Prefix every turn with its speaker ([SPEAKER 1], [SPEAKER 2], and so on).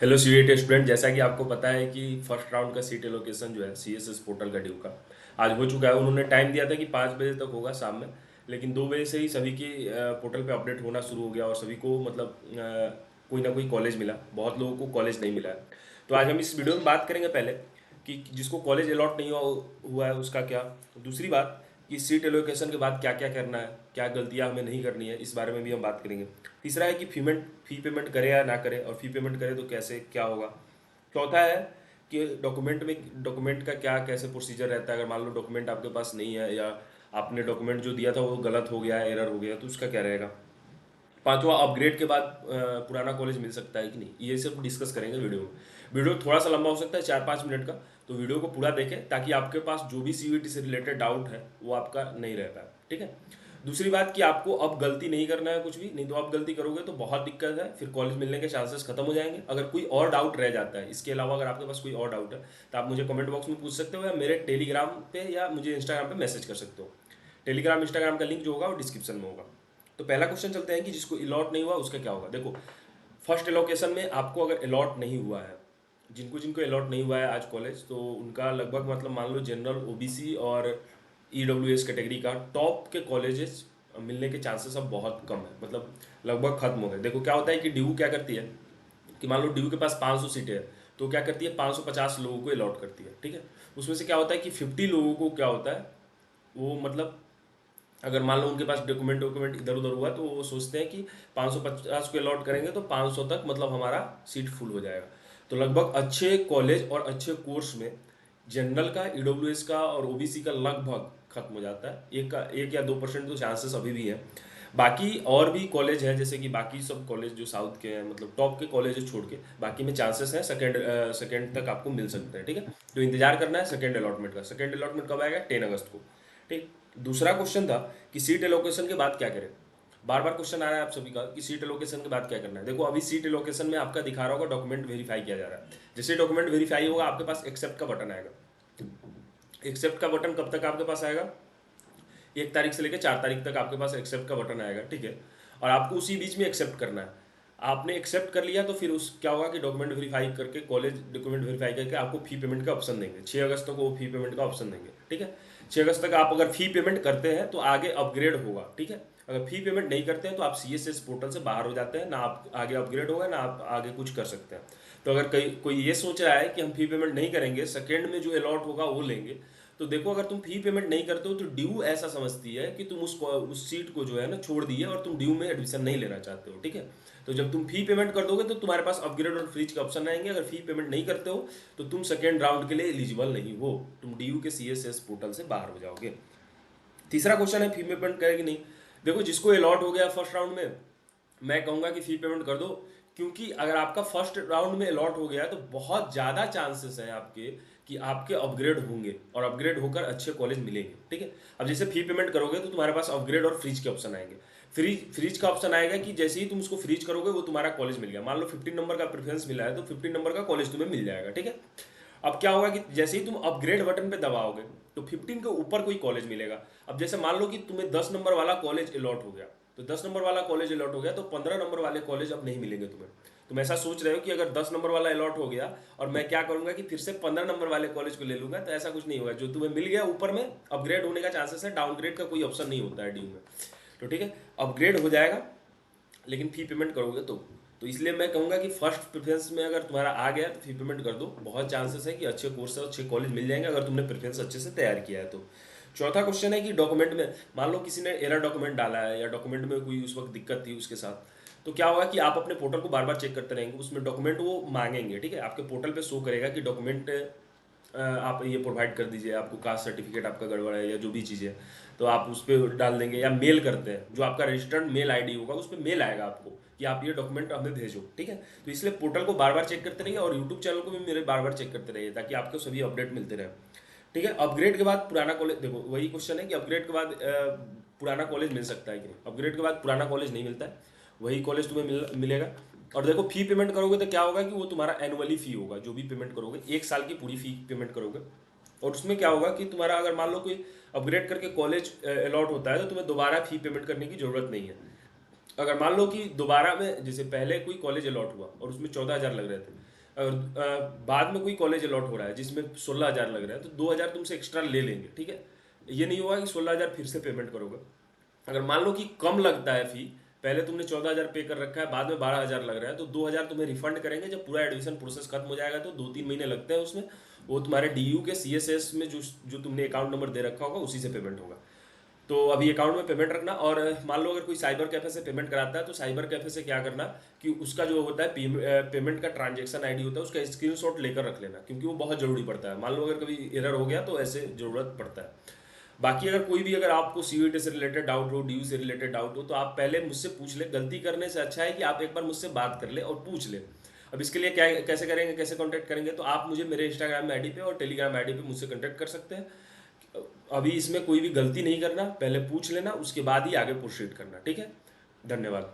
[SPEAKER 1] Hello CET student, जैसा कि आपको पता है कि फर्स्ट राउंड का सीट एलोकेशन जो है सीएसएस पोर्टल का ड्यू का आज हो चुका है। उन्होंने टाइम दिया था कि 5 बजे तक होगा शाम में, लेकिन 2 बजे से ही सभी की पोर्टल पे अपडेट होना शुरू हो गया और सभी को मतलब कोई ना कोई कॉलेज मिला। बहुत लोगों को कॉलेज नहीं मिला है। तो आज हम इस वीडियो में बात करेंगे पहले कि जिसको कॉलेज अलॉट नहीं हुआ है उसका क्या। दूसरी बात कि सीट एलोकेशन के बाद क्या क्या करना है, क्या गलतियां हमें नहीं करनी है, इस बारे में भी हम बात करेंगे। तीसरा है कि फी पेमेंट करे या ना करे, और फी पेमेंट करे तो कैसे क्या होगा। चौथा है कि डॉक्यूमेंट का क्या कैसे प्रोसीजर रहता है। अगर मान लो डॉक्यूमेंट आपके पास नहीं है या आपने डॉक्यूमेंट जो दिया था वो गलत हो गया है, एरर हो गया, तो उसका क्या रहेगा। पांचवा, अपग्रेड के बाद पुराना कॉलेज मिल सकता है कि नहीं, ये सब डिस्कस करेंगे वीडियो में। वीडियो थोड़ा सा लंबा हो सकता है, 4-5 मिनट का। तो वीडियो को पूरा देखें ताकि आपके पास जो भी सीयूईटी से रिलेटेड डाउट है वो आपका नहीं रहता है, ठीक है। दूसरी बात कि आपको अब गलती नहीं करना है कुछ भी, नहीं तो आप गलती करोगे तो बहुत दिक्कत है, फिर कॉलेज मिलने के चांसेस खत्म हो जाएंगे। अगर कोई और डाउट रह जाता है, इसके अलावा अगर आपके पास कोई और डाउट है तो आप मुझे कमेंट बॉक्स में पूछ सकते हो, या मेरे टेलीग्राम पे या मुझे इंस्टाग्राम पे मैसेज कर सकते हो। टेलीग्राम इंस्टाग्राम का लिंक जो होगा वो डिस्क्रिप्शन में होगा। तो पहला क्वेश्चन चलते हैं कि जिसको अलॉट नहीं हुआ उसका क्या होगा। देखो, फर्स्ट एलोकेशन में आपको अगर अलॉट नहीं हुआ है, जिनको जिनको अलॉट नहीं हुआ है आज कॉलेज, तो उनका लगभग मतलब मान लो जनरल, ओबीसी और ईडब्ल्यूएस कैटेगरी का टॉप के कॉलेजेस मिलने के चांसेस अब बहुत कम है, मतलब लगभग खत्म हो गए। देखो क्या होता है कि ड्यू क्या करती है कि मान लो ड्यू के पास 500 सीटें है, तो क्या करती है 550 लोगों को अलॉट करती है, ठीक है। उसमें से क्या होता है कि 50 लोगों को क्या होता है, वो मतलब अगर मान लो उनके पास डॉक्यूमेंट डॉक्यूमेंट इधर उधर हुआ तो वो सोचते हैं कि 550 को अलॉट करेंगे तो 500 तक मतलब हमारा सीट फुल हो जाएगा। तो लगभग अच्छे कॉलेज और अच्छे कोर्स में जनरल का, ईडब्ल्यूएस का और ओबीसी का लगभग खत्म हो जाता है। 1 या 2% तो चांसेस अभी भी हैं। बाकी और भी कॉलेज हैं, जैसे कि बाकी सब कॉलेज जो साउथ के हैं, मतलब टॉप के कॉलेज छोड़ के बाकी में चांसेस हैं सेकेंड तक आपको मिल सकते हैं, ठीक है। तो इंतजार करना है सेकेंड अलॉटमेंट का। सेकेंड अलॉटमेंट कब आएगा? 10 अगस्त को, ठीक। दूसरा क्वेश्चन था कि सीट एलोकेशन के बाद क्या करें। बार बार क्वेश्चन आ रहा है आप सभी का कि सीट एलोकेशन के बाद क्या करना है। देखो, अभी सीट एलोकेशन में आपका दिखा रहा होगा डॉक्यूमेंट वेरीफाई किया जा रहा है। जैसे डॉक्यूमेंट वेरीफाई होगा आपके पास एक्सेप्ट का बटन आएगा। एक्सेप्ट का बटन कब तक आपके पास आएगा? 1 तारीख से लेकर 4 तारीख तक आपके पास एक्सेप्ट का बटन आएगा, ठीक है। और आपको उसी बीच में एक्सेप्ट करना है। आपने एक्सेप्ट कर लिया तो फिर उस क्या होगा कि डॉक्यूमेंट वेरीफाई करके, कॉलेज डॉक्यूमेंट वेरीफाई करके आपको फी पेमेंट का ऑप्शन देंगे। 6 अगस्त तक वो फी पेमेंट का ऑप्शन देंगे, ठीक है। 6 अगस्त तक आप अगर फी पेमेंट करते हैं तो आगे अपग्रेड होगा, ठीक है। अगर फी पेमेंट नहीं करते हैं तो आप सीएसएस पोर्टल से बाहर हो जाते हैं, ना आप आगे अपग्रेड होगा ना आप आगे कुछ कर सकते हैं। तो अगर कोई ये सोच रहा है कि हम फी पेमेंट नहीं करेंगे, सेकेंड में जो अलॉट होगा वो लेंगे, तो देखो अगर तुम फी पेमेंट नहीं करते हो तो ड्यू ऐसा समझती है कि तुम उस सीट को जो है ना छोड़ दिए और तुम ड्यू में एडमिशन नहीं लेना चाहते हो, ठीक है। तो जब तुम फी पेमेंट कर दोगे तो तुम्हारे पास अपग्रेड और फ्रीज के ऑप्शन आएंगे। अगर फी पेमेंट नहीं करते हो तो तुम सेकेंड राउंड के लिए एलिजिबल नहीं हो, तुम ड्यू के सीएसएस पोर्टल से बाहर हो जाओगे। तीसरा क्वेश्चन है फी पेमेंट करेगी नहीं। देखो, जिसको अलॉट हो गया फर्स्ट राउंड में, मैं कहूंगा कि फी पेमेंट कर दो। क्योंकि अगर आपका फर्स्ट राउंड में अलॉट हो गया तो बहुत ज़्यादा चांसेस हैं आपके कि आपके अपग्रेड होंगे और अपग्रेड होकर अच्छे कॉलेज मिलेंगे, ठीक है। अब जैसे फी पेमेंट करोगे तो तुम्हारे पास अपग्रेड और फ्रीज के ऑप्शन आएंगे। फ्रीज का ऑप्शन आएगा कि जैसे ही तुम उसको फ्रीज करोगे वो तुम्हारा कॉलेज मिल गया। मान लो 15 नंबर का प्रेफरेंस मिला है तो 15 नंबर का कॉलेज तुम्हें मिल जाएगा, ठीक है। अब क्या होगा कि जैसे ही तुम अपग्रेड बटन पे दबाओगे तो 15 के ऊपर कोई कॉलेज मिलेगा। अब जैसे मान लो कि तुम्हें 10 नंबर वाला कॉलेज अलॉट हो गया, तो 10 नंबर वाला कॉलेज अलॉट हो गया तो 15 नंबर वाले कॉलेज अब नहीं मिलेंगे तुम्हें। तुम ऐसा सोच रहे हो कि अगर 10 नंबर वाला अलॉट हो गया और मैं क्या करूंगा कि फिर से 15 नंबर वाले कॉलेज को ले लूंगा, तो ऐसा कुछ नहीं होगा। जो तुम्हें मिल गया ऊपर में अपग्रेड होने का चांसेस है, डाउनग्रेड का कोई ऑप्शन नहीं होता है ड्यू में। तो ठीक है, अपग्रेड हो जाएगा लेकिन फी पेमेंट करोगे तो इसलिए मैं कहूँगा कि फर्स्ट प्रेफरेंस में अगर तुम्हारा आ गया तो फी पेमेंट कर दो। बहुत चांसेस है कि अच्छे कोर्स और अच्छे कॉलेज मिल जाएंगे अगर तुमने प्रेफरेंस अच्छे से तैयार किया है तो। चौथा क्वेश्चन है कि डॉक्यूमेंट में मान लो किसी ने एरर डॉक्यूमेंट डाला है या डॉक्यूमेंट में कोई उस वक्त दिक्कत थी उसके साथ, तो क्या होगा कि आप अपने पोर्टल को बार बार चेक करते रहेंगे, उसमें डॉक्यूमेंट वो मांगेंगे, ठीक है। आपके पोर्टल पे शो करेगा कि डॉक्यूमेंट आप ये प्रोवाइड कर दीजिए, आपको कास्ट सर्टिफिकेट आपका गड़बड़ है या जो भी चीज़ है, तो आप उस पर डाल देंगे। या मेल करते हैं, जो आपका रजिस्टर्ड मेल आईडी होगा उस पर मेल आएगा आपको कि आप ये डॉक्यूमेंट हमें भेजो, ठीक है। तो इसलिए पोर्टल को बार बार चेक करते रहिए और यूट्यूब चैनल को भी मेरे बार बार चेक करते रहिए ताकि आपको सभी अपडेट मिलते रहे, ठीक है। अपग्रेड के बाद पुराना कॉलेज, देखो वही क्वेश्चन है कि अपग्रेड के बाद पुराना कॉलेज मिल सकता है कि नहीं। अपग्रेड के बाद पुराना कॉलेज नहीं मिलता है, वही कॉलेज तुम्हें मिलेगा। और देखो, फी पेमेंट करोगे तो क्या होगा कि वो तुम्हारा एनुअली फी होगा। जो भी पेमेंट करोगे 1 साल की पूरी फी पेमेंट करोगे, और उसमें क्या होगा कि तुम्हारा अगर मान लो कोई अपग्रेड करके कॉलेज अलॉट होता है तो तुम्हें दोबारा फी पेमेंट करने की जरूरत नहीं है। अगर मान लो कि दोबारा में जैसे पहले कोई कॉलेज अलॉट हुआ और उसमें 14,000 लग रहे थे, और बाद में कोई कॉलेज अलॉट हो रहा है जिसमें 16,000 लग रहा है, तो 2,000 तुमसे एक्स्ट्रा ले लेंगे, ठीक है। ये नहीं होगा कि 16,000 फिर से पेमेंट करोगे। अगर मान लो कि कम लगता है फी, पहले तुमने 14,000 पे कर रखा है, बाद में 12,000 लग रहा है, तो 2,000 तुम्हें रिफंड करेंगे जब पूरा एडमिशन प्रोसेस खत्म हो जाएगा। तो 2-3 महीने लगते हैं उसमें, वो तुम्हारे डीयू के सीएसएस में जो जो तुमने अकाउंट नंबर दे रखा होगा उसी से पेमेंट होगा। तो अभी अकाउंट में पेमेंट रखना। और मान लो अगर कोई साइबर कैफे से पेमेंट कराता है, तो साइबर कैफे से क्या करना कि उसका जो होता है पेमेंट का ट्रांजेक्शन आईडी होता है, उसका स्क्रीनशॉट लेकर रख लेना, क्योंकि वो बहुत जरूरी पड़ता है। मान लो अगर कभी एरर हो गया तो ऐसे जरूरत पड़ता है। बाकी अगर कोई भी, अगर आपको सीयूईटी से रिलेटेड डाउट हो, डीयू से रिलेटेड डाउट हो, तो आप पहले मुझसे पूछ ले। गलती करने से अच्छा है कि आप एक बार मुझसे बात कर ले और पूछ ले। अब इसके लिए क्या कैसे करेंगे, कैसे कांटेक्ट करेंगे, तो आप मुझे मेरे इंस्टाग्राम आईडी पे और टेलीग्राम आईडी पे मुझसे कांटेक्ट कर सकते हैं। अभी इसमें कोई भी गलती नहीं करना, पहले पूछ लेना, उसके बाद ही आगे प्रोसीड करना, ठीक है। धन्यवाद।